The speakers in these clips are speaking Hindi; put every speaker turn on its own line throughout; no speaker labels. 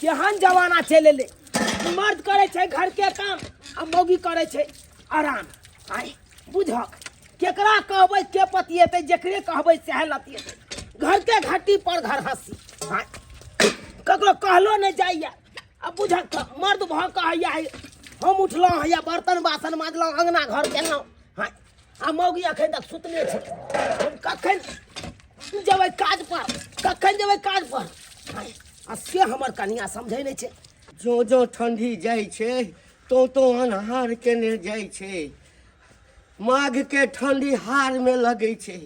केहन जमाना चले ले मर्द करे छे घर के काम आ मौगी करे छे आराम। आय बुझक केकरा कहबै के पतिएतै जकरे कहबै सह लतिएतै। घर के घाटी पर घर हंसी। आय ककरो कहलो नहीं जाइए। अब बुझक मर्द भ कहैया हम उठलहुँ हैया बर्तन बासन माजलहुँ अंगना घर केलहुँ। हाँ आ मौगी अखन तक सुतले छे। हम कखन जेबै काज पर कखन जेबै काज पर। हाँ आ से हमर कनिया समझै नहीं छे।
जो जो ठंडी जाय छे तो अनहार केने जाय छे। माघ के ठंडी हार में लगे छे।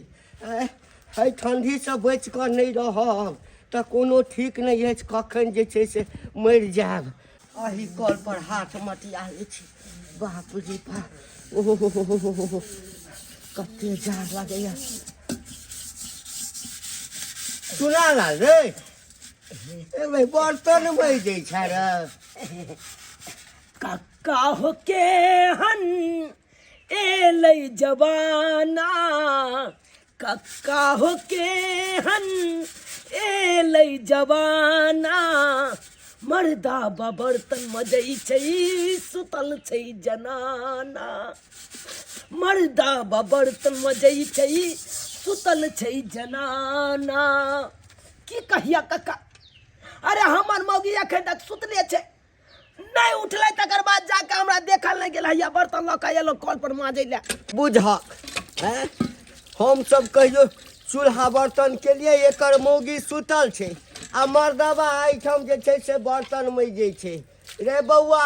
है ठंडी से बच कर नहीं रहब तो कोनो ठीक नहीं है। कखन जे छे से मर जाब। अही कल पर हाथ मटिया ले छे। बाप रे बाप ओहो कते जार लगैया। सुना लाल रे ए भाई बर्तन में जे छै रे
कक्का हो के हन एलै जवाना। कक्का हो के हन एलै जवाना। मर्दा बर्तन मजै छै सुतल छै जनाना। मर्दा बर्तन मजै छै सुतल छै जनाना। की कहिया कक्का अरे हमर मौगी अखन तक सुतले छे नहीं उठले तकर बाद जाके हमरा देखल नहीं गेल हैया बर्तन लऽ के एलो कल पर माजै ले।
बुझक हम सब कहियो चूल्हा बर्तन के लिए एकर मौगी सुतल छे आ मर्दबा एठाम जे छे से बर्तन मजे छे। रे बौआ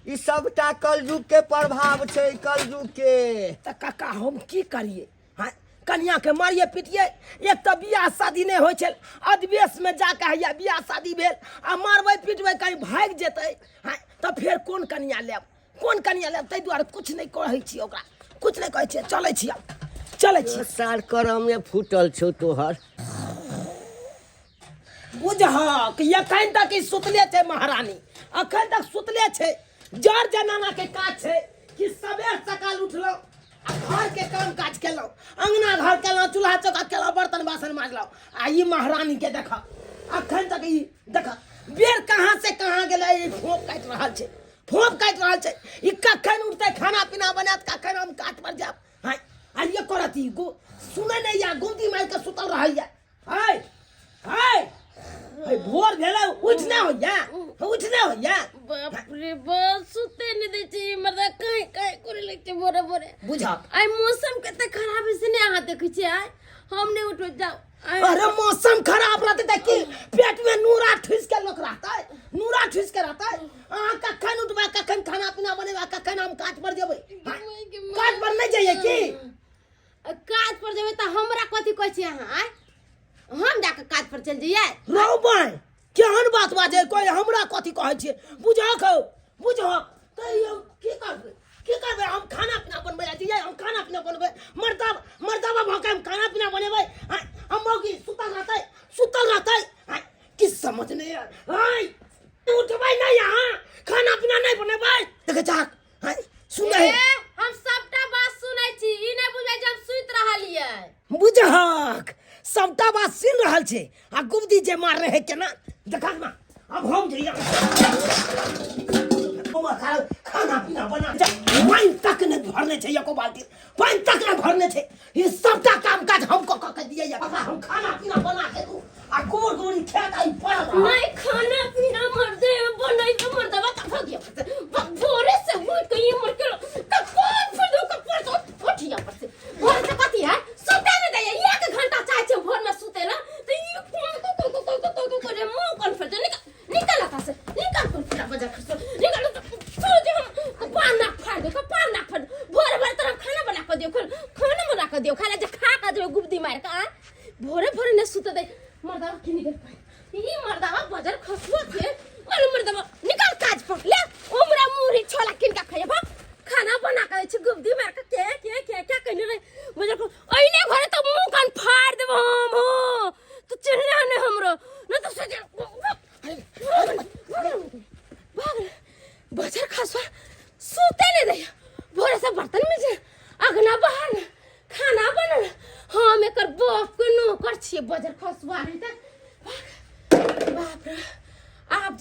ई सबटा कलयुग के प्रभाव छे कलयुग के।
त काका हम की करिए। हाँ कन्या के मारिए पीटिए। एक तो बियाह शादी नहीं हो छे अधवेश में जाके हैया बियाह शादी भेल आ मारबै पीटबै कहीं भाग जेतै। हाँ तो फिर कौन कन्या लेब कौन कन्या लेब। तै दुआरे कुछ नहीं कहै छी ओकरा कुछ नहीं कहै छी। चलै छी चलै छी।
साल करम में फूटल छौ तोहर।
बुझक एखन तक ई सुतले छे महारानी अखन तक सुतले छे। जर जनाना के काज छे कि सबेर सकाल उठलो आ घर के काम काज केलो अंगना घर केलो चूल्हा चौका केलो बर्तन बासन माजलो। आ ई महारानी के देख अखन तक ई देख बेर कहाँ से कहाँ गेलै। ई फोप काट रहल छे फोप काट रहल छे। ई कखन उठते खाना पीना बनात कखन हम काट पर जाब। हां आ ये करती गो सुनै नहीं या गुमती मार के सुतल रहैया। हाय हाय भोर भेला उठना हो या उठना हो या।
बाप रे बाप सुते नहीं दे छी मर्दा कहीं कहीं करे लगते बोरे बोरे।
बुझक
आई मौसम कते खराब है से नहीं आ देखे छी। आई हम नहीं उठ जाओ।
अरे मौसम खराब रहते त कि पेट में नूरा ठुस के लोग रहता है नूरा ठुस के रहता है। कखन उठबा कखन खाना पीना बनेबा कखन हम काट पर जेबै। काट पर नहीं जाइए की
काज पर जेबै त हमरा कथि कहै छी अहाँ। हम जाके काज पर चल जइए
रौबै केहन बात बाजे कोई हमरा कथि कहै छी। बुझक बुझक तैयो की करबै हम खाना पीना बनबै जाइए हम खाना पीना बनबै मर्दाबा भके हम खाना पीना बनेबै। हम मौगी सुतल रहतै किस समझ नहीं है। उठबै नहीं यहाँ खाना पीना नहीं बनेबै। देखे जाक सुनै
हम सबटा बात सुनै छी ई नहीं बुझै जे हम सुत रहलियै।
बुझक सबटा बात सुन रहल छे आ गुमदी जे मार रहे केना देखा ना। अब हम जइया खाना पीना बना पानी तक ने भरने छे एको बाल्टी पानी तक ने भरने छे। ये सबटा काम काज हमको क दिए या हम खाना पीना बना के दू आ गोर गोरी खेत आई पड़
नहीं खाना पीना मर्दे बनाई तो मर्दवा का हो गया भोरे से उठ के ये मर के कपार फुदो कपार तो उठिया पर से भोर से कथि है सुते नहीं दे 1 घंटा चाहे छे भोर में सुते ना तो ये को करे मुंह कौन फट निकल आता से निकल कौन फटा बजा खसो निकल तो जो हम पाना फाड़ दे कपार ना फट भोर भोर तरफ खाना बना के दियो खाना बना के दियो खाना जे खा के जो गुब्दी मार का भोरे भोरे ने सुते दे मर्दावा की निकल पाए। ये मर्दावा बजर खसुआ के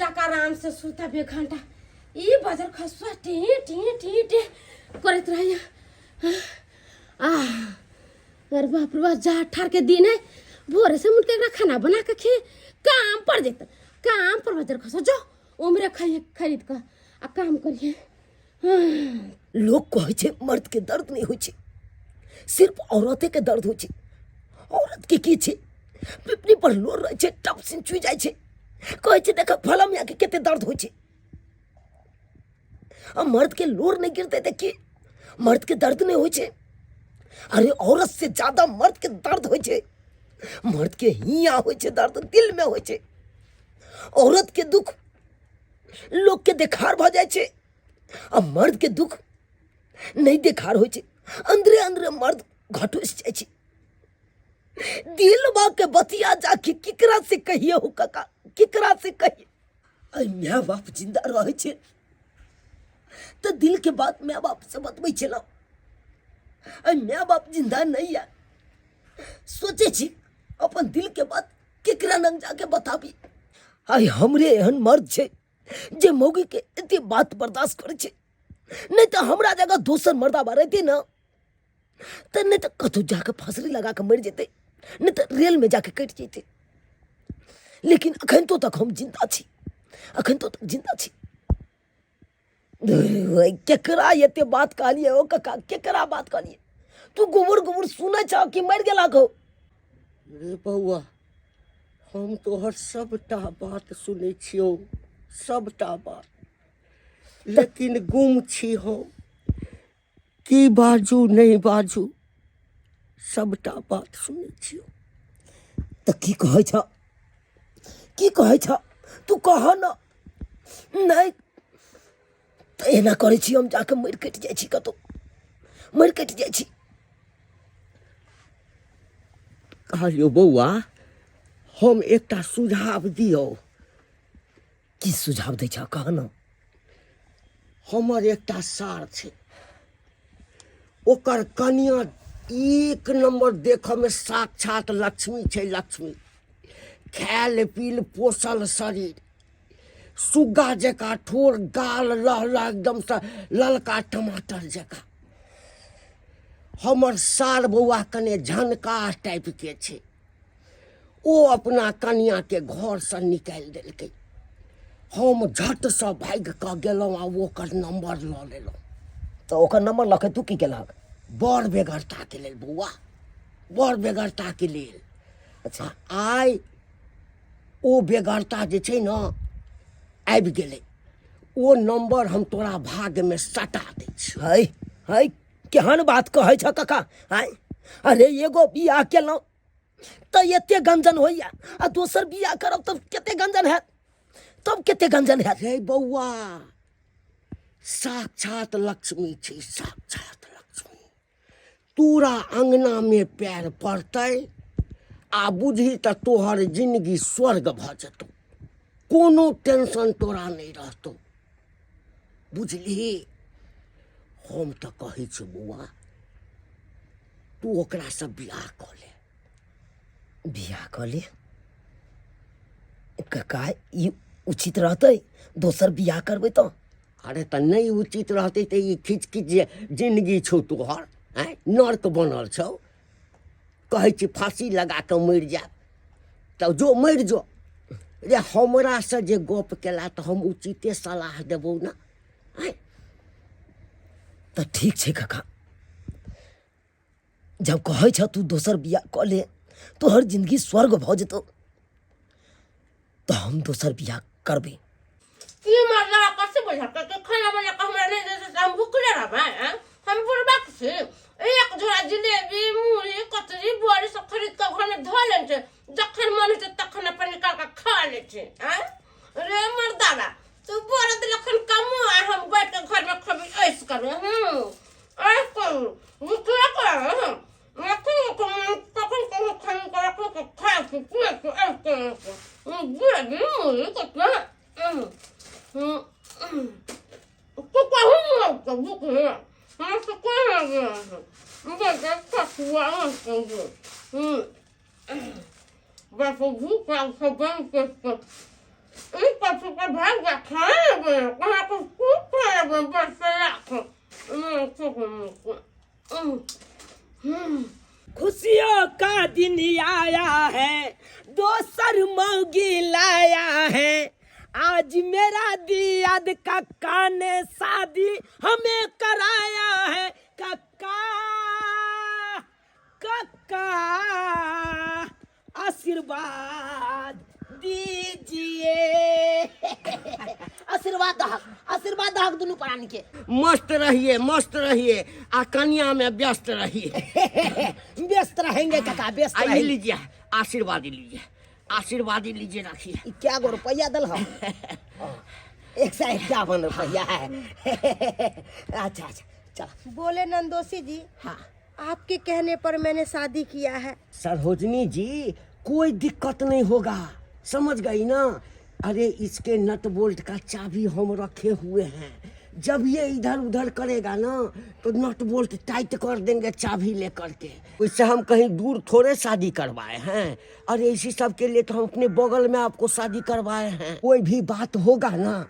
जाकर आराम से सूता बे घंटा ई बजर खसवा टी टी टी टी करत रही अरे बाप रे बाप जा ठार के दिन है भोरे से मुझके एकरा खाना बना के खे काम पड़ जेता काम पर बजर खसो जो उमरे खाइए खरीद कर आ काम करिए
लोग कहे छे मर्द के दर्द नहीं होय छे सिर्फ औरते के दर्द होय छे औरत के की छे पिपली पर लोर रहे छे टप सिन छुई जाय छे कहे छे देख फलम या के केते दर्द होय छे आ मर्द के लोर नहीं गिरते थे कि मर्द के दर्द नहीं होय छे अरे औरत से ज्यादा मर्द के दर्द होय छे मर्द के हिया होय छे दर्द दिल में होय छे औरत के दुख लोग के देखार भ जाय छे आ मर्द के दुख नहीं देखार होय छे अंदरे अंदरे मर्द घटुस जाय छे दिलवा के बतिया जाके किकरा से कहिए हो काका किकरा से कहिए आई माँ बाप जिंदा रहे छे तो दिल के बात माँ बाप से बतबै छेला आई माँ बाप जिंदा नहीं है सोचे छी अपन दिल के बात केकरा नंग जाके बताबी आई हमरे एहन मर्द छे जे मौगी के एते बात बर्दाश्त करे छे नहीं तो हमरा जगह दोसर मर्दाबा रहती ना तो नहीं तो कतौ जाके फसरी लगा के मर जेते नहीं तो रेल में जाके कट जेते लेकिन अखन तो तक हम जिंदा छी अखन तो तक जिंदा छी केकरा एते बात कहलिए ओ काका केकरा बात कहलिए तू गोबर गोबर सुनै छ कि मर गेला को
रे बउआ हम तोहर सबटा बात सुनै छियौ सबटा बात लेकिन गुम छी हम की बाजू नहीं बाजू सबटा बात सुनै छियौ
तो की कहै छ तू कह न नहीं तो एना करे छी हम जाके मर कट जाय छी कतो मर कट जाय छी
कहलियो बउआ हम एकटा सुझाव दियौ
की सुझाव दै छ कह न
हमर एकटा सार छै ओकर कनिया एक नंबर देख में साक्षात लक्ष्मी छै लक्ष्मी खायल पील पोसल शरीर सुग्गा जका ठोर गाल लहला एकदम से ललका टमाटर जका हमर सार बउआ कने झनकार टाइप के छै ओ अपना कनिया के घर से निकाल देलकै हम झट से भाग के गेलहुँ आ ओकर नंबर लऽ लेलहुँ
तो ओकर नंबर लखे तू की केलक
बड़ बेगरता के लेल बउआ बड़ बेगरता के लेल
अच्छा
आइ ओ बेगरता जे छै न आबि गेलै ओ नंबर हम तोरा भाग में सटा दै छी
है केहन बात कहै छ काका है अरे एगो बियाह केलहुँ तो एते गंजन होइया आ दोसर बियाह करब तब केते गंजन है तब केते गंजन है
रे बउआ साक्षात लक्ष्मी छै साक्षात लक्ष्मी तोरा अंगना में पैर पड़तै आ बुझी त तोहर जिंदगी स्वर्ग भ जेतौ कोनो टेंशन तोरा नहीं रहतौ बुझली हम तो कहै छी बउआ तू ओकरा से बियाह कऽ ले
बियाह कऽ ले काका ई उचित रहतै दोसर बियाह करबै तो
अरे त नहीं उचित रहतै त ई खिच खिच जे जिंदगी छौ तोहर हैं नर्क बनल छौ कहै छी फांसी लगा के मर जाब तो जो मर जो रे हमरा से जे गप केला तो हम उचिते सलाह देबौ ना
तो ठीक छै काका जब कहै छ तू दोसर बियाह कऽ ले तोहर जिंदगी स्वर्ग भ जेतौ तो हम दोसर बियाह करबै
की मरला कैसे बोल के खाना बना के हमरा नहीं दे हम भूखले रहबे हैं हम बुढ़बा से एक झोरा जिलेबी मूली कचरी बोरी सब खरीद के घर में धो ले छे जखन मन होते तखन अपन निकाल के खा ले छे हैं रे मर्दाना तू बोरा दे लखन कमो आ हम बैठ के घर में खबी ऐस करबे ऐस करू क्या कर मैं को तखन को खान कर को खा के ऐस कर जिलेबी मूली कचरी तो कहूँ तो भूख है हाँ तो कोई नहीं है मुझे देखा हुआ है तो बस भूख है सब बंद कर इस पर का कहाँ को बस
खुशियों का दिन आया है, दोसर मौगी लाया है। आज मेरा दियाद काका ने शादी हमें कराया है। काका काका आशीर्वाद दीजिए। आशीर्वाद दहक दुनू प्राणी के।
मस्त रहिए आ कन्या में व्यस्त रहिए।
व्यस्त रहेंगे काका, व्यस्त
आइए
रहेंगे।
लीजिए, आशीर्वाद लीजिए, रखिए।
क्या गो रुपया दल हो? 151 रुपया है। अच्छा चलो।
बोले नंदोसी जी,
हाँ
आपके कहने पर मैंने शादी किया है।
सरोजनी जी, कोई दिक्कत नहीं होगा, समझ गई ना। अरे इसके नट बोल्ट का चाबी हम रखे हुए हैं। जब ये इधर उधर करेगा ना तो नट बोल्ट टाइट कर देंगे चाबी लेकर के। इससे हम कहीं दूर थोड़े शादी करवाए हैं। अरे इसी सब के लिए तो हम अपने बगल में आपको शादी करवाए हैं। कोई भी बात होगा ना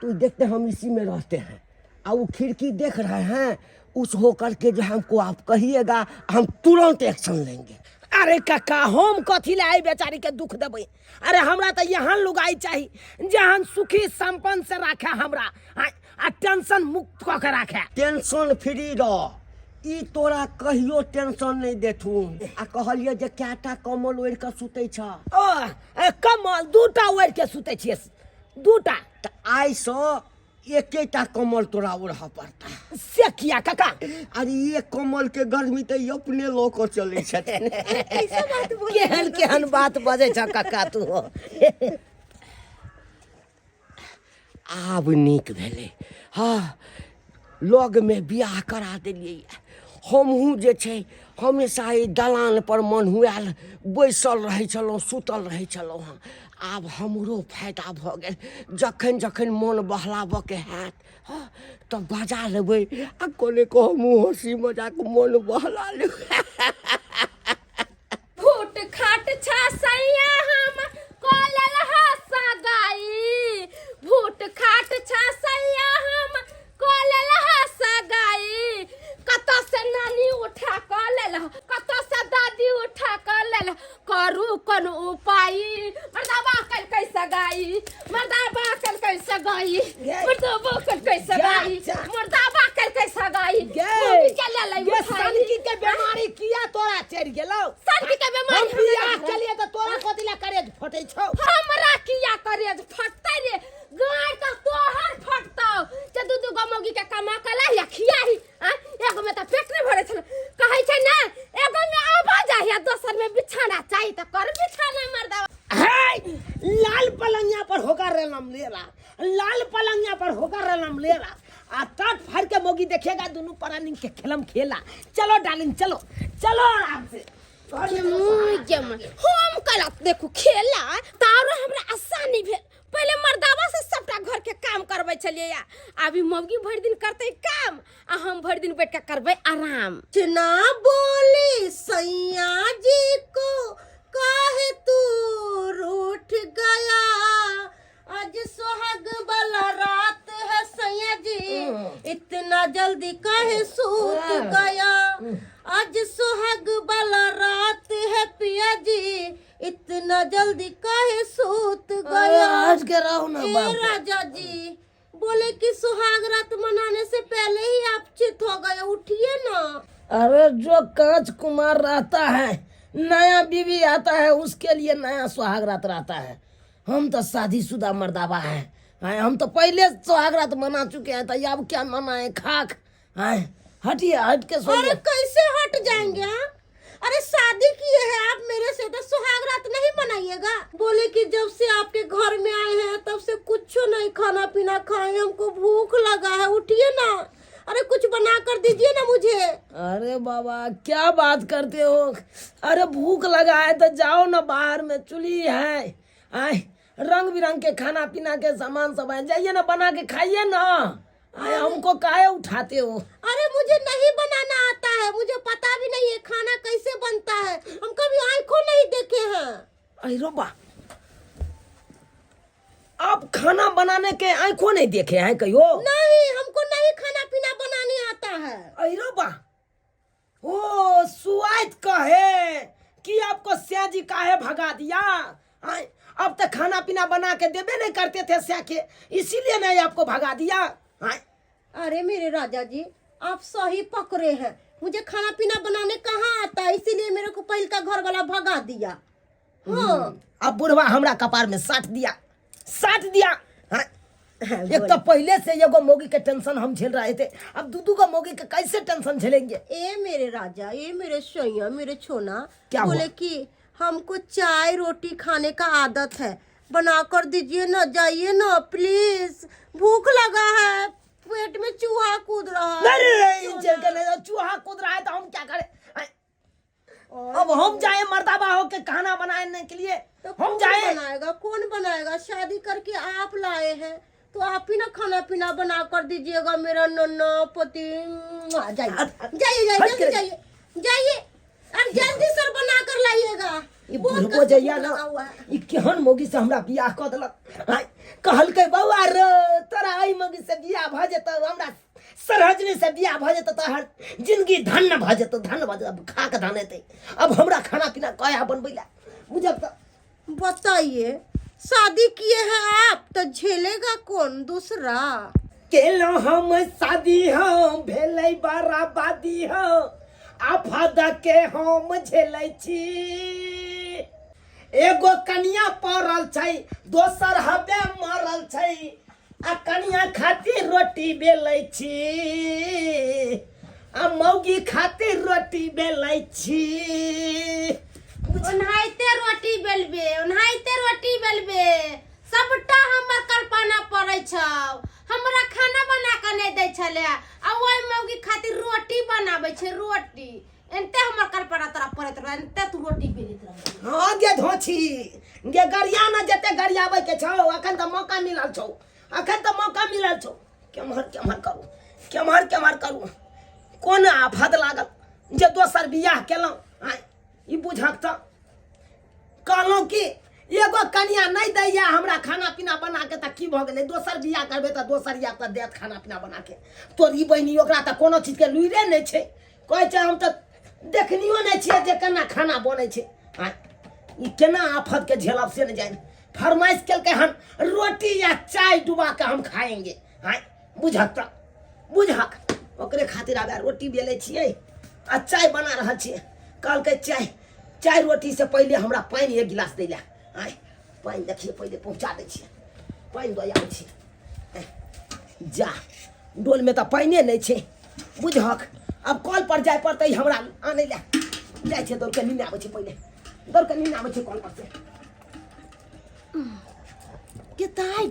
तो देखते हम इसी में रहते हैं। और वो खिड़की देख रहे हैं, उस होकर के जो हमको आप कहिएगा, हम तुरंत एक्शन लेंगे।
अरे काका, हम कथी ले आई बेचारी के दुख देबै? अरे हमरा तो यहाँ लुगाई चाहिए जहाँ सुखी संपन्न से रखे, हमरा आ टेंशन मुक्त कऽ के रखे।
टेंशन फ्री रह। ई तोरा कहियो टेंशन नहीं देथू। आ कहलिए जे कैटा कमल ओढ़ के सुतै छ।
कमल दूटा ओढ़ के सुते छियै, दूटा।
त आइ सँ एकेटा कमल तोरा ओढ़ पड़ता।
से किया काका?
अरे ये कमल के गर्मी तो अपने लोग चले छथिन।
केहन बात बजे छ काका तू?
आब नीक भेलै। हाँ, लग में बियाह करा देलियै। हमहूँ जे छै हमेशा ई दलान पर मन हुआल बैसल रहै छलहुँ, सुतल रहै छलहुँ हँ। आब हमरो फायदा भऽ गेल। जखन जखन मन बहलाबऽके हैत तब बजा लेबै आ कोने को हमहूँ हँसी मजाक मन बहला लेबै।
फूट खाट छा सैया हम कॉलल हसा गाई। फूट खाट छा सैया हम कॉलल हसा गाई। कत से नानी उठा कॉलल, कत से दादी उठा कॉलल। करू कौन उपाय? मर्दाबा कल कैसे गाई? मर्दाबा कल कैसे गाई? मर्दाबा कल कैसे गाई? मर्दाबा कल कैसे गाई? मम्मी के ले ले
ये
उठाई।
सनकी के बीमारी किया तोरा चढ़ गेलो?
सनकी के बीमारी
हम बियाह के लिए तो तोरा कथी ला करे फटै छौ?
हमरा किया करेज फटतै रे? गाय का तोहर फटतौ जे दू गो मौगी के कमा के ला खियाही। एगो में त पेट नहीं भरे छल, कहै छै ना एगो में आबा जाहिया, दोसर में बिछाना चाहिए त कर बिछाना। मर्दावा
है लाल पलंगिया पर होकर रेलम लेला, लाल पलंगिया पर होकर रेलम लेला। आ तट फाड़ के मोगी देखेगा दोनों प्राणी के खेलम खेला। चलो डार्लिंग, चलो चलो आराम से।
हम कलत देखू खेला तारो हमरा आसानी भेल। पहले मर्दावा से सबटा घर के काम करबै छलिए, अभी मौगी भर दिन करते काम आ हम भर दिन बैठ के करबै आराम।
ना बोली सैया जी को काहे तू रूठ गया। आज सुहाग वाला रात है सैया जी, इतना जल्दी काहे सूत गया। आज सुहाग वाला रात है पिया जी, इतना जल्दी काहे सूत गया।
आज के रहो ना
ए
बाबू।
राजा जी बोले कि सुहाग रात मनाने से पहले ही आप चित हो गए, उठिए ना।
अरे जो कांच कुमार रहता है, नया बीवी आता है, उसके लिए नया सुहागरात रहता है। हम तो शादीशुदा मर्दाबा हैं, हम तो पहले सुहागरात मना चुके हैं, तो अब क्या मनाए? खाक हटिए, हट के
अरे
सोइए।
कैसे हट जाएंगे? हाँ, अरे शादी किए हैं आप मेरे से, तो सुहागरात नहीं मनाइएगा? बोले कि जब से आपके घर में आए हैं तब से कुछ नहीं खाना पीना खाए, हमको भूख लगा है, उठिए ना। अरे कुछ बना कर दीजिए ना मुझे।
अरे बाबा क्या बात करते हो? अरे भूख लगा है तो जाओ ना, बाहर में चूल्ही है, रंग बिरंग के खाना पीना के सामान सब है, जाइए ना बना के खाइए ना। हमको काहे उठाते हो?
अरे मुझे नहीं बनाना आता है, मुझे पता भी नहीं है खाना कैसे बनता है, हम कभी आंखों नहीं देखे हैं।
अरे रोबा आप खाना बनाने के आंखों नहीं देखे हैं कहियो?
नहीं, हमको नहीं खाना पीना बनाने आता है।
अरे बा ओ सुआत कहे कि आपको स्या जी काहे भगा दिया? आय, अब तक खाना पीना बना के देवे नहीं करते थे स्या के, इसीलिए मैं आपको भगा दिया। आय,
अरे मेरे राजा जी, आप सही पकड़े हैं, मुझे खाना पीना बनाने कहाँ आता है, इसीलिए मेरे को पहले का घर वाला भगा दिया। हाँ।
अब बुढ़वा हमरा कपार में साट दिया। हाँ? एक तो पहले से एगो मोगी के टेंशन हम झेल रहे थे, अब दू को मोगी के कैसे टेंशन झेलेंगे?
ए मेरे राजा, ये मेरे सैया, मेरे छोना
क्या
बोले
हुआ?
कि हमको चाय रोटी खाने का आदत है, बना कर दीजिए ना, जाइए ना प्लीज, भूख लगा है, पेट में चूहा कूद रहा है।
नहीं, चूहा कूद रहा है तो हम क्या करें? अब हम जाए मर्दाबा हो के खाना बनाने के लिए?
तो
हम जाए?
कौन बनाएगा? शादी करके आप लाए हैं तो आप ही ना खाना पीना बना कर दीजिएगा मेरा नन्ना पति। जाइए, अब जल्दी सर बना कर लाइएगा।
ये बुढ़को जइया ना, ये केहन मोगी से हमरा बियाह क देलक। हाय, कहलकै बउआ रे तोरा आई मोगी से बियाह भ जेतौ, हमरा सरहजनी से बियाह भ जेतौ तो हर जिंदगी धन्य भ जेतौ, अब खा के धन हेतै। अब हमरा खाना पीना कया बनबैला बुझब त
बताइए, शादी किए हैं आप तो झेलेगा कौन दूसरा?
केलो हम शादी हो भेलै बराबादी हो, आफादा के हम झेलै छी। एगो कनिया पड़ल छै, दोसर हबे मरल छै, आ कनिया खातिर रोटी बेलै छी, आ मौगी खातिर रोटी बेलै छी।
ओनाहिते रोटी बेलबे सबटा हमर कल्पना पड़ै छौ। हमरा खाना बना के नहीं दै छले, आ ओइ मौगी खातिर रोटी बनाबै छै, रोटी एनते हमर कल्पना तोरा पड़ैत रह, एनते तू रोटी बेलैत रह।
हाँ गे धोछी, गे गरिया न जते गरियाबै के छौ, अखन त मौका मिलल छौ, केम्हर करू, कोन आफत लागल जे दोसर बियाह केलौं। आय, ई बुझक त कहलौं कि एगो कनिया नहीं दैया हमरा खाना पीना बना के, त की भ गेलै? दोसर बियाह करबे त दोसर या त देत खाना पीना बना के। तोरी बहिनी ओकरा त कोनो चीज के लुइरे नहीं छै, कहै छै हम त देखनियो नहीं छियै जे केना खाना बनै छै। आय, ई केना आफत के झेलब से न जानि। फरमाइश केलकै हन रोटी या चाय डुबा के हम खाएंगे। आय, बुझक ओकरे खातिर आबे रोटी बेलै छियै आ चाय बना रहल छियै। कहलकै चाय रोटी से पहले हमरा पानी एक गिलास दै ले। आय, पानी देखिए पहले पहुंचा दै छियै, पानी दऽ आबै छियै। जा डोल में त पानिए नहीं छै, बुझक अब कल पर जाय पड़तै हमरा आनै ले। जाइ छै दौड़ के नीने आबै छै, पहले दौड़ के नीने आबै छै कल पर से।
गेताई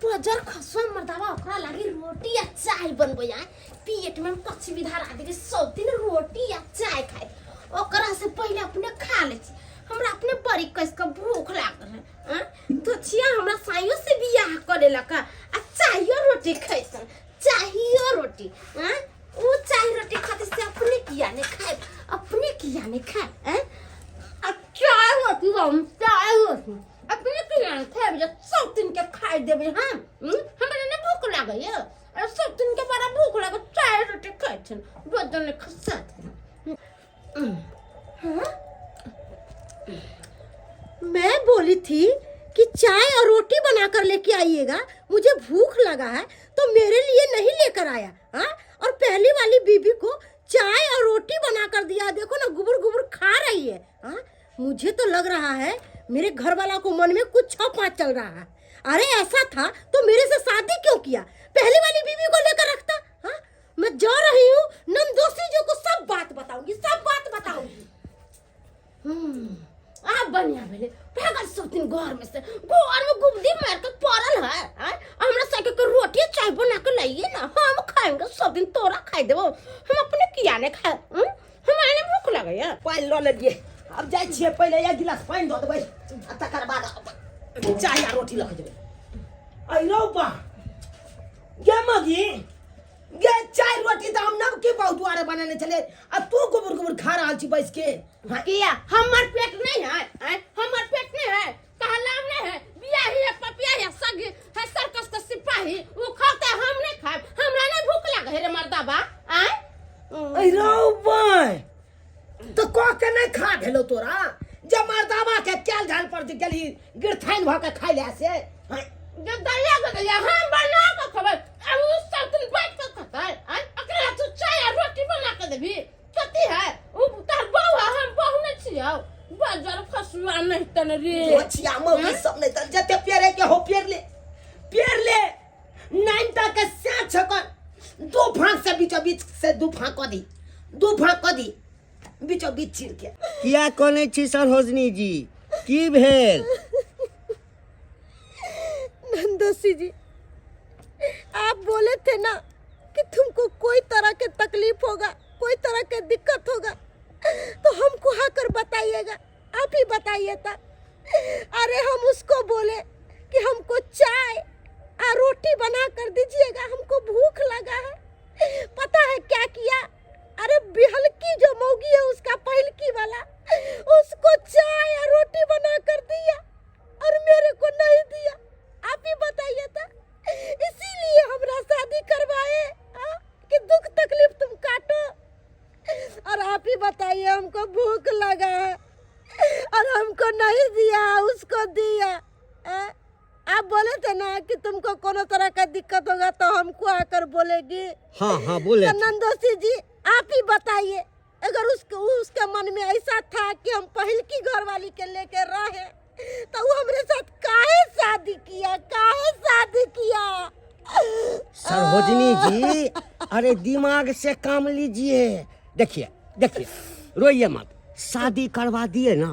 बजर खसो मर्दावा ओकरा लागी रोटी या चाय बनबै आ पेट में कच्ची विधार आदि के सब दिन रोटी या चाय खाए, ओकरा से पहले अपने खा ले छी। हमरा अपने बड़ी कस के भूख लागल है, तो छिया हमरा साइयो से बियाह करे लका आ चाहियो रोटी खैसन, चाहियो रोटी। वो चाय रोटी खातिर से अपने किया ने खाए, आ चाय रोटी हम चाय रोटी अपने किया ने खाए, जब सब दिन के खाए देबे हम। हमरा ने भूख लागे है, और सब दिन के बड़ा भूख लागे, चाय रोटी खाए छन रोज ने खसा।
मैं बोली थी कि चाय और रोटी बनाकर लेके आइएगा, मुझे भूख लगा है, तो मेरे लिए नहीं लेकर आया। हाँ, और पहली वाली बीबी को चाय और रोटी बनाकर दिया, देखो ना गुबुर खा रही है। हाँ, मुझे तो लग रहा है मेरे घर वाला को मन में कुछ छपात चल रहा है। अरे ऐसा था तो मेरे से शादी क्यों किया? पहली वाली बीबी को लेकर रखता। हाँ, मैं जा रही हूँ, नंदोसी जी को सब बात बताऊंगी।
आप बढ़िया भेले भागल सब दिन घर में से, घर में गुमदी मार के पड़ल है। हमरा सके के रोटी चाय बना के लाइए ना, हम खाएंगे सब दिन, तोरा खाई देबो, हम अपने किया ने खाए। हमारे ने भूख लगे है।
पानी ल लेलिए, अब जाइ छियै, पहले एक गिलास पानी दऽ देबै आ तकर बाद चाय आ रोटी लऽ जेबै। अइलो बा गे मगी, गे चाय रोटी त हम नब के बहु दुआरे बनेने छले, आ तू गुबुर खा रहल छी बैस के।
किया हमर पेट नहीं है, हमर पेट नहीं है, कहला नहीं है पपिया है सग है सर्कस का सिपाही वो खाते हम नहीं खाए हमरा नहीं भूख लगे रे मर्दा बा आए
अरे भाई तो को के नहीं खा भेलो तोरा जब मर्दावा के कैल झाल पर गेली गिरथाइन भ के खाइ ले से
जो दलिया के दलिया हम बना के खबर अब उस सब दिन बैठ के खाता है अकेला तू चाय और रोटी बना के देबी कती है वो तार बहू हम बहू नहीं छियो बाजार फसुआ नहीं तन रे
छिया मौगी सब नहीं त जते पेरे के हो पेर ले नाइन तक के साथ छकन दो फांक से बीच से दो फांक क दी बीचों बीच चीर के
किया कोने छी सरोजनी जी की भेल
नंदोसी जी आप बोले थे ना कि तुमको कोई तरह के तकलीफ होगा कोई तरह के दिक्कत होगा तो हमको आकर बताइएगा आप ही बताइए था अरे हम उसको बोले कि हमको चाय और रोटी बना कर दीजिएगा हमको भूख लगा है पता है क्या किया अरे बिहल की जो मौगी है उसका पहलकी वाला उसको चाय और रोटी बना कर दिया और मेरे को नहीं दिया आप ही बताइए था इसीलिए हमरा शादी करवाए कि दुख तकलीफ तुम काटो और आप ही बताइए हमको भूख लगा है और हमको नहीं दिया उसको दिया आप बोले थे ना कि तुमको कोनो तरह का दिक्कत होगा तो हमको आकर बोलेगी
हाँ बोले
तो नंदोसी जी आप ही बताइए अगर उसके मन में ऐसा था कि हम पहल की घरवाली के लेके रहे तो वो हमारे साथ काहे शादी किया
सरोजनी जी अरे दिमाग से काम लीजिए देखिए रोइए मत शादी करवा दिए ना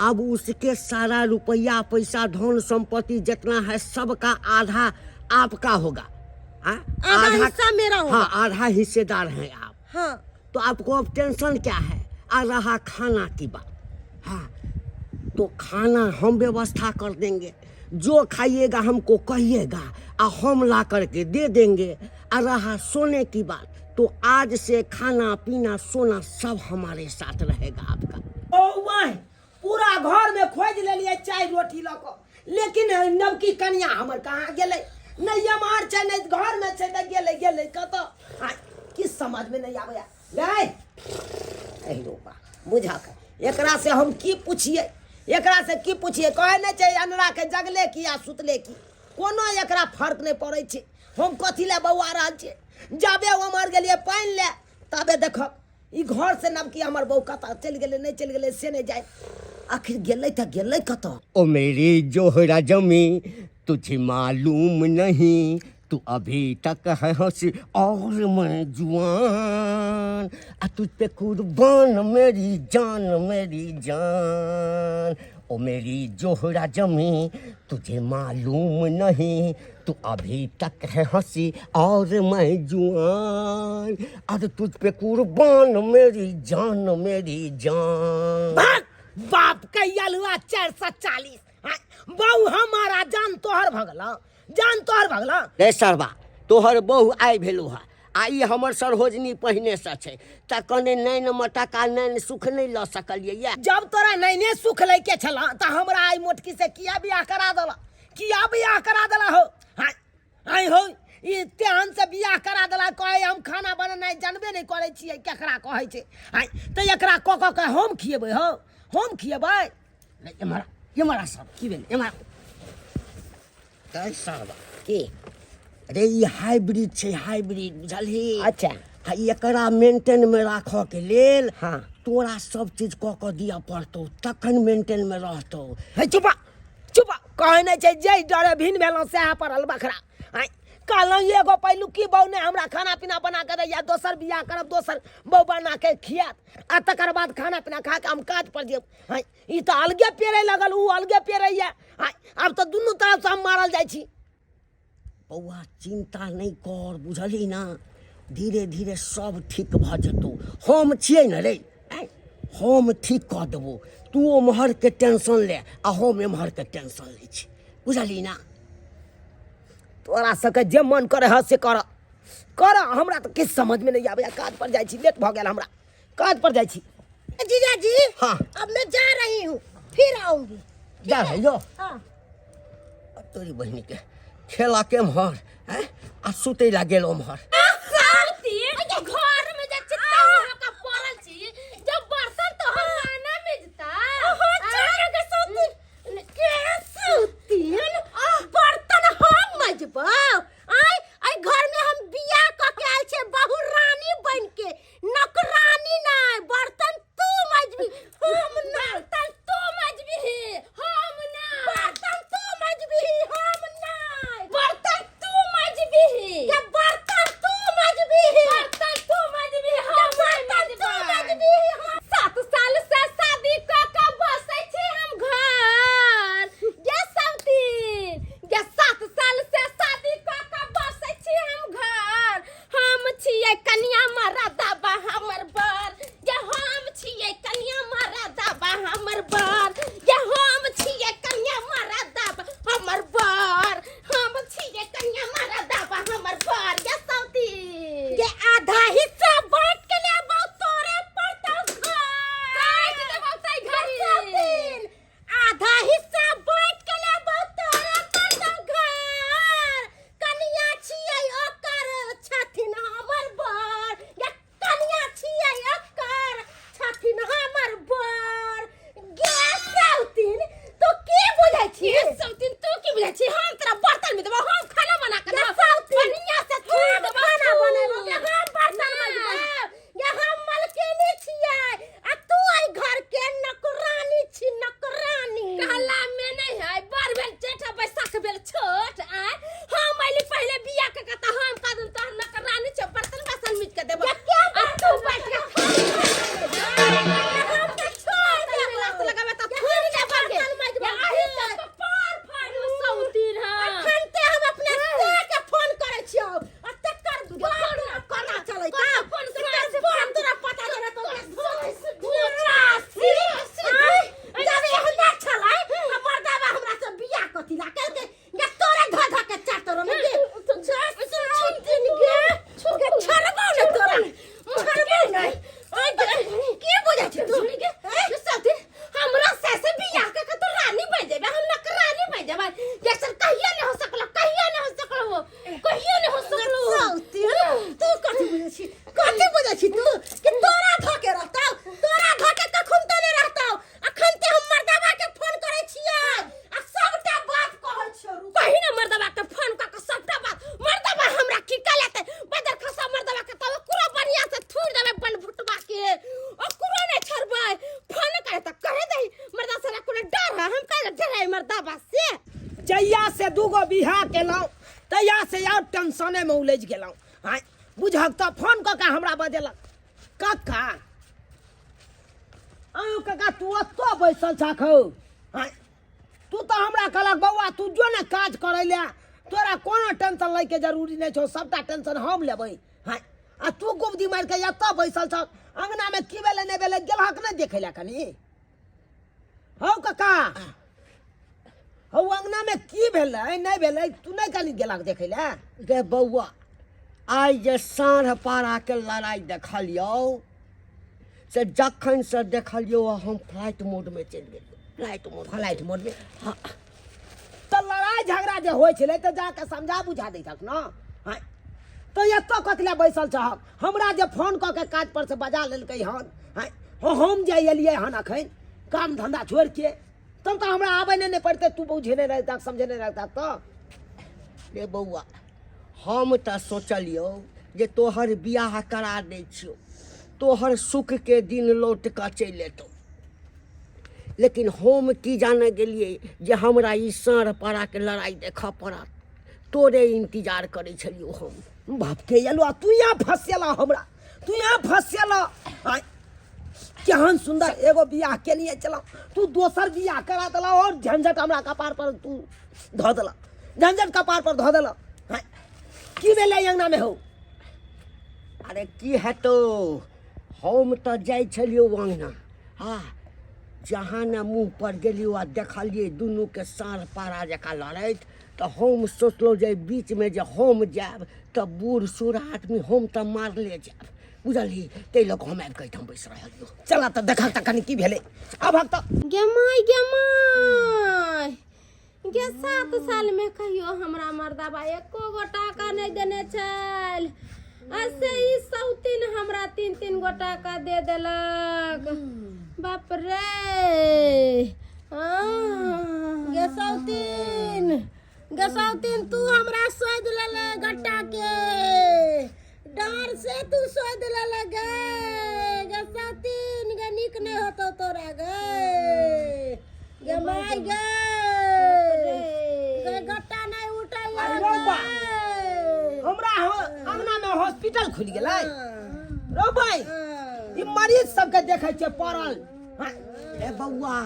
अब उसके सारा रुपया पैसा धन संपत्ति जितना है सबका आधा आपका होगा
आधा हिस्सा मेरा होगा
हाँ आधा हिस्सेदार हैं आप
हाँ
तो आपको अब टेंशन क्या है आ रहा खाना की बात हाँ तो खाना हम व्यवस्था कर देंगे जो खाइएगा हमको कहिएगा और हम ला करके दे देंगे आ रहा सोने की बात तो आज से खाना पीना सोना सब हमारे साथ रहेगा आपका
ओ वाह पूरा घर में खोज ले लिए चाय रोटी लको लेकिन नवकी कन्या हमर कहाँ गेलै नहीं हमार छै नहीं घर में छै त गेलै कत किस समझ में नहीं आबैया ले एही रोपा बुझा के एकरा से हम की पूछिए कहे नहीं छै अनरा के जगले की या सुतले की कोनो एकरा फर्क नहीं पड़ै छै हम कथी ले बौआ रहल छियै जाबे हमर गेलिए पानि ले तबे देखब ई घर से नवकी हमर बहू कतऽ चलि गेलै नहीं चलि गेलै से नहीं जाए आखिर गेलै त गेलै कतऽ
ओ मेरी जोहरा जमी तुझे मालूम नहीं तू अभी तक है हंसी और मैं जुआन तुझ पे कुर्बान मेरी जान ओ मेरी जोहरा जमी तुझे मालूम नहीं तू अभी तक है हंसी और मैं जुआन अरे तुझ पे कुर्बान मेरी जान
बाप कैयल हुआ 440 बहु हमारा जान तोहर भगला
रे सरबा तोहर बहु आई भेलू हा आई हमर सरहोजनी पहिने से छै त कने नैन मटका नैन सुख नहीं ल सकलिए या
जब तोरा नैने सुख ले के छला त हमरा आई मोटकी से किया बियाह करा देला हो आई हो ई तेहन से बियाह करा देला कहे हम खाना बनाना जानबे नहीं करे छियै केकरा कहै छै त एकरा क के हम खिएबै
एमरा सब की भेल एमरा सरबा
की
अरे ई हाइब्रिड छै बुझलही
अच्छा
एकरा मेंटेन में राखऽ के लेल
हाँ
तोरा सब चीज क के दिया पड़तौ तखन मेंटेन में रहतौ
है चुपा कहे नहीं छै जे डरे भिन भेलौ सएह पड़ल बखरा कहलौं एगो पहिलुकी बहू ने हमरा खाना पीना बना के दैया दोसर बियाह करब दोसर बहू बना के खियात आ तकर बाद खाना पीना खा के हम काज पर जेब ई तो अलगे पेरे लगल ऊ अलगे पेरैया अब तो दुनू तरफ से हम मारल जाइ छी
बौआ चिंता नहीं कर बुझली ना धीरे धीरे सब ठीक भ जेतौ हम छियै न रे हम ठीक कऽ देबौ तू ओम्हर के टेंशन ले आ हम एम्हर के टेंशन लै छी बुझली ना
तोरा सबके जे मन करे है से कर हमरा तो किछ समझ में नहीं आबैया काज पर जाइ छी लेट भ गेल हमरा काज पर जाइ छी
जीजा जी
हाँ
अब मैं जा रही हूँ फिर आऊंगी।
जा यो
हाँ
तोरी बहनी के खेला के मोहर हैं आ सुते ला गेलो मोहर
सालती घर में जा चित्ता वहां का पड़ल छी जब बर्तन तो हम खाना भेजता
ओहो छोड़ के सोती के सोती बर्तन हम मजबा आई आई घर में हम बियाह क के आइल छे बहू रानी बन के नौकरानी ना बर्तन तू मजबी हम ना
बर्तन तू मजबी हम ना
बर्तन तू मजबी हम ना
बर्तन तू मजबी
के बर्तन तू मजबी
बर्तन तू मजबी हम
बर्तन तू मजबी
7 साल से शादी क के बसै छी हम घर ये समतीन ये 7 साल से शादी क के बसै छी हम घर हम छियै कन्या मारा दाबा हमर बर ये हम छियै कन्या मारा दाबा हमर बर ये हम छियै कन्या मारा दाबा हमर बर हम छियै कन्या मारा दाबा हमर बर ये समतीन
के आधा हिस्सा बांट के ले बहु तोरे पड़ता
काट देबौ तै घरी
आधा हिस्सा बांट के ले बहु तोरे पड़ता घर कन्या छियै ओकर छथिन हमर बर या कन्या छियै ओकर छथिन हमर बर गे सौतीन तो की बुझै छी
ये सौतीन तू की बुझै छी हम तेरा बर्तन में देबौ हम खाना बना के देबौ बढ़िया से तू देबौ
खाना बनेबो के हम बर्तन मजबा या हम मलकिनी छियै आ तू आई घर के नौकरानी छी नौकरानी
कहला में नहीं है बर भेल जेठ बैसाख भेल छोट आय हम आइली पहले बियाह के कता हम कादन तो नौकरानी छ बर्तन बासन मिज के देबौ
या क्या
आ तू बैठ के
हम तो छोड़ दे
लात लगाबे त थूर दे बर्तन मजबा आही से तो पार फाड़ सौतीन हां
अखन ते हम अपने से के फोन करे छियौ आ तकर बाद कोना चलै ता
फोन
से
से
फोन तोरा पता चले तो जब ये ना चलै हमर दावा हमरा से बियाह कथि ला के या तोरे ध ध के चाटर में गे छुट्टी गे छरबो न तोरा छरबो नहीं ओए की बुझै छी तू
गे सौतीन हमरा से बियाह के तो रानी बन जेबे हम नौकरानी बन जेबे ये सर कहिया नहीं हो सकलो कहिया नहीं हो सकलो कहिया नहीं हो सकलो
तू कथि बुझै छी तू कि तोरा धके रहतौ तोरा धके कखन तो नहीं रहतौ अखन ते हम मर्दावा के फोन करे छियै आ सबटा बात कहै छियौ
कहि ना मर्दबा के फोन क के सबटा बात मर्दबा हमरा की का लेते बदर खसा मर्दबा के तो पूरा बढ़िया से थूर देबे बन फुटबा के ओकरो नहीं छरबै फोन करे त कहे दई मर्दा से कोनो डर है हम का डरै मर्दबा से
जहिया से दूगो बिहा केलहुँ तहिया से और टेंशने में उलझ गेलहुँ हाँ बुझक तो फोन कऽ के हमरा बजेलक कक्का आँय कक्का तू ओतऽ बैसल छखौ हाँ तू तो हमरा कहलक बौआ तू जो ने काज करे ले तोरा कोनो टेंशन लै के जरूरी नहीं छौ सबटा टेंशन हम लेबै हाँ आ तू गुबदी मार के एतऽ बैसल छ अंगना में की भेलै नहीं भेलै गेलहक नहीं देखे ले कनी हौ कक्का हौ अंगना में की भेलै नहीं भेलै तू नहीं कनी गेलक देखे ले
गे बौआ आइ जे साँढ़ पारा के लड़ाई देखलियौ से जखन से देखलियौ हम फ्लाइट मोड में चलि गेलियै
फ्लाइट मोड में हाँ तो लड़ाई झगड़ा जे होइ छलै तो जाके समझा बुझा दैतक न हाँ तो एतऽ कथी लए बैसल छहक हमरा जे फोन कऽ के काज पर से बजा लेलकै हन हाँ हम जे एलियै हन अखन काम धंधा छोड़ि के तब तो हमरा आबै नहीं पड़तै तू बुझे नहीं रहता समझे नहीं रहता तो
रे बौआ हम तऽ सोचलियौ जे तोहर बियाह करा दै छियौ तोहर सुख के दिन लौट कऽ चलि एतौ लेकिन हम की जाने गेलियै जे हमरा ई साँढ़ पारा के लड़ाई देखऽ पड़त तोरे इंतजार करै छलियौ हम
बाप के एलो तू यहाँ फंसेला हमरा तू यहाँ फंसेला केहन सुंदर एगो बियाह केलिए चला तू दोसर बियाह करा देला और झंझट हमरा कपार पर तू धऽ देला झंझट कपार पर धऽ देला की भेलै अंगना में हो
अरे की हेतौ हम तऽ जाइ छलियौ अंगना हाँ जहाँ ने मुँह पर गेलियौ आ देखलियै दुनू के साँढ़ पारा जकाँ लड़ैत तऽ हम सोचलहुँ जे बीच में जे हम जायब तऽ बूढ़ सूढ़ आदमी हम तऽ मारले जायब बुझली ते लोग हम आबि कऽ हम बैस रहलियो
चला तो देखा त कनी की भेले अब हम तो
गे गे 7 साल में कहियो हमरा मर्दाबा एको गो टाका नहीं देने चल ऐसे ही सौतीन हमरा 3 गो टाका दे देलक बाप रे गे सौतीन तू हमरा सोध लेले गट्टा के डर से तू सोध लेले गे सौतीन गे निक नहीं होतो तोरा गे माय गे गट्टा नहीं उठाइयो
अरे बा हमरा अंगना में हॉस्पिटल खुल गेलै रो भाई ई मरीज सब के देखै छै पड़ल
ए बौआ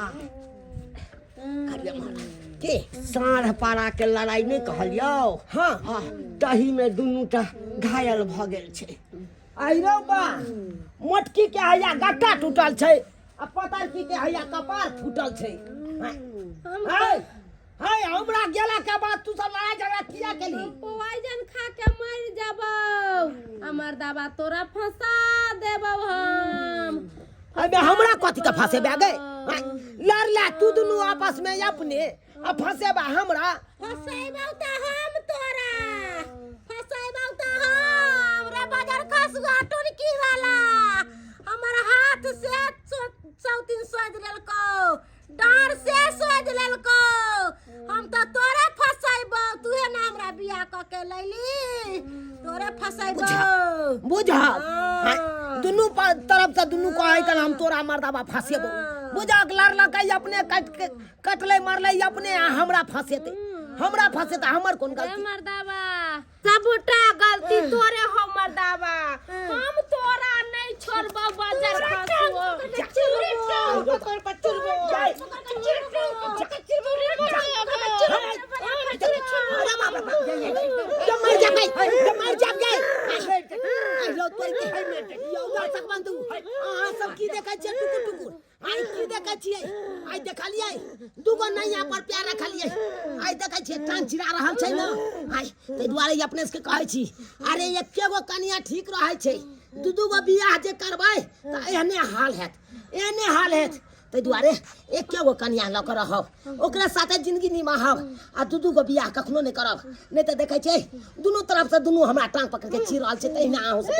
अरे मारा
के
साढ़ पारा के लड़ाई नहीं कहलियो
हां
हाँ तही में दुनू टा घायल भ गेल छै
आई रो बा मोटकी के हैया गट्टा टूटल छै आ पतरकी के हैया कपार फूटल छै हाय हाय हमरा गेला के बाद तू सब लड़ाई झगड़ा किया केली
पोइजन खा के मर जाबो हमर दावा तोरा फंसा देबो हम
अबे हमरा कथि का फंसे बे गए लड़ला तू दुनू आपस में अपने आ फंसेबा हमरा
फंसेबो त हम तोरा फंसेबो त हम रे बाजार खसुआ टुरकी वाला हमर हाथ से सौतीन सोज लेलको डार से सोज लेलको हम तो तोरे फंसेबो तूहे ना हमरा बियाह क के लैली तोरे फंसेबो
बुझा दुनू तरफ से दुनू को आई कल हम तोरा मर्दाबा फंसेबो बुझा लड़ला कई अपने कटले मारले अपने हमरा फंसेते हमर कोन गलती
मर्दाबा सबटा गलती तोरे हो मर्दाबा हम तोरा नहीं छोड़बो बाजार
दूगो नहीं यहाँ पर प्यार रखलिए आई देखे छियै टांग चिरा रहल छै न आई तै दुआरे अपने से कहै छी अरे एके गो कनिया ठीक रहै छै दू गो बियाह जे करबै त एहने हाल हैत तै दुआरे एके गो कनिया ल के रहब ओकरा साथे जिंदगी निभाहब आ दू गो बियाह कखनो नहीं करब नहीं त देखे छै दुनू तरफ से दुनू हमरा टांग पकड़ के चीर रहल छै तहिना अहूं से